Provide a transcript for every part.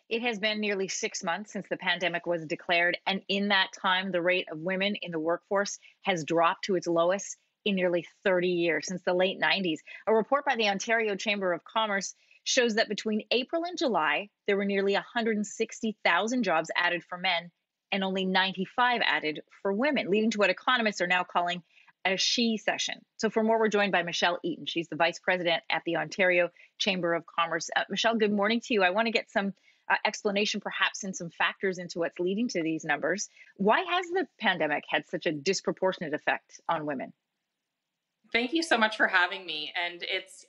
It has been nearly 6 months since the pandemic was declared, and in that time, the rate of women in the workforce has dropped to its lowest in nearly 30 years, since the late 90s. A report by the Ontario Chamber of Commerce shows that between April and July, there were nearly 160,000 jobs added for men and only 95 added for women, leading to what economists are now calling a she session. So for more, we're joined by Michelle Eaton. She's the vice president at the Ontario Chamber of Commerce. Michelle, good morning to you. I want to get some explanation, perhaps, and some factors into what's leading to these numbers. Why has the pandemic had such a disproportionate effect on women? Thank you so much for having me. And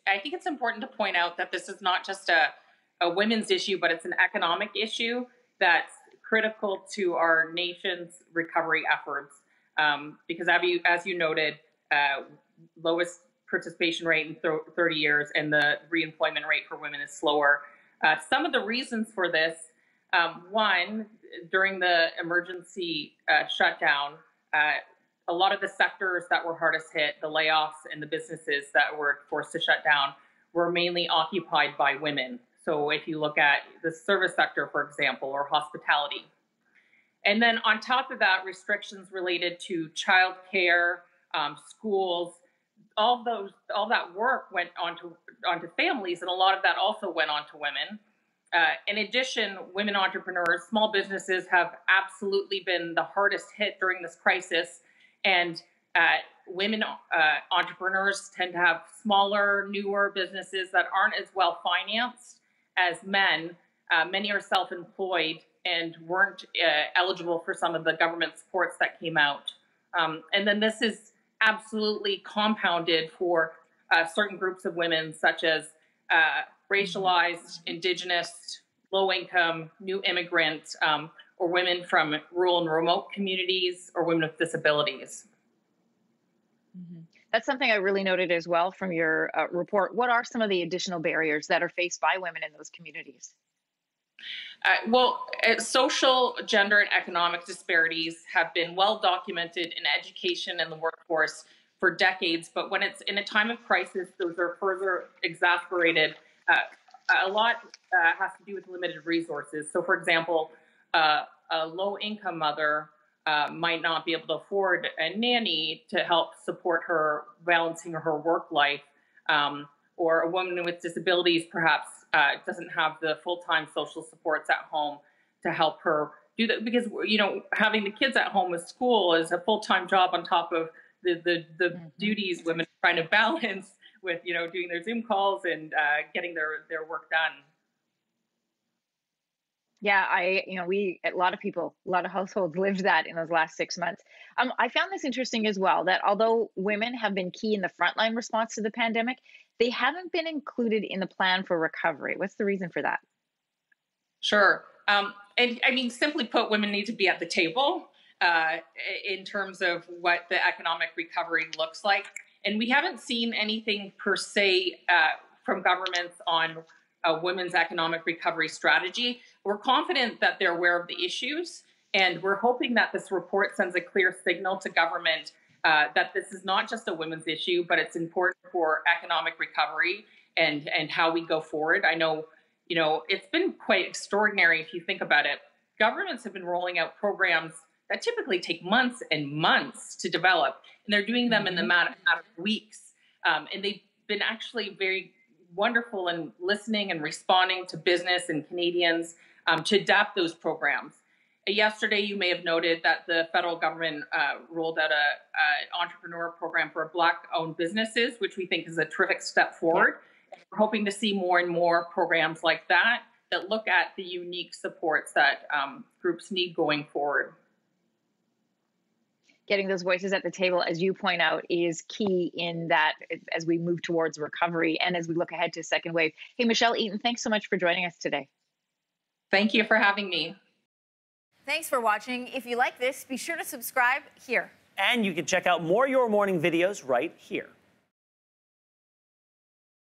I think it's important to point out that this is not just a women's issue, but it's an economic issue that's critical to our nation's recovery efforts. Because as you noted, lowest participation rate in 30 years, and the reemployment rate for women is slower. Some of the reasons for this, one, during the emergency shutdown, a lot of the sectors that were hardest hit, the layoffs and the businesses that were forced to shut down, were mainly occupied by women. So if you look at the service sector, for example, or hospitality. And then on top of that, restrictions related to childcare, schools, all that work went onto families, and a lot of that also went on to women. In addition, women entrepreneurs, small businesses have absolutely been the hardest hit during this crisis. And women entrepreneurs tend to have smaller, newer businesses that aren't as well financed as men. Many are self-employed and weren't eligible for some of the government supports that came out. And then this is absolutely compounded for certain groups of women, such as racialized, Indigenous, low-income, new immigrants, or women from rural and remote communities, or women with disabilities. That's something I really noted as well from your report. What are some of the additional barriers that are faced by women in those communities? Social, gender, and economic disparities have been well documented in education and the workforce for decades, but when it's in a time of crisis, those are further exacerbated. A lot has to do with limited resources. So, for example, a low-income mother might not be able to afford a nanny to help support her balancing her work life, or a woman with disabilities perhaps doesn't have the full-time social supports at home to help her do that, because having the kids at home with school is a full-time job on top of the duties women are trying to balance with doing their Zoom calls and getting their work done. Yeah, a lot of households lived that in those last 6 months. I found this interesting as well, that although women have been key in the frontline response to the pandemic, they haven't been included in the plan for recovery. What's the reason for that? Sure. And I mean, simply put, women need to be at the table in terms of what the economic recovery looks like. And we haven't seen anything per se from governments on a women's economic recovery strategy. We're confident that they're aware of the issues, and we're hoping that this report sends a clear signal to government that this is not just a women's issue, but it's important for economic recovery and how we go forward. I know, it's been quite extraordinary if you think about it. Governments have been rolling out programs that typically take months and months to develop, and they're doing them in the matter of weeks. And they've been actually very wonderful in listening and responding to business and Canadians to adapt those programs. Yesterday, you may have noted that the federal government rolled out an entrepreneur program for Black-owned businesses, which we think is a terrific step forward. Yeah. We're hoping to see more and more programs like that look at the unique supports that groups need going forward. Getting those voices at the table, as you point out, is key in that as we move towards recovery and as we look ahead to a second wave. Hey, Michelle Eaton, thanks so much for joining us today. Thank you for having me. Thanks for watching. If you like this, be sure to subscribe here. And you can check out more Your Morning videos right here.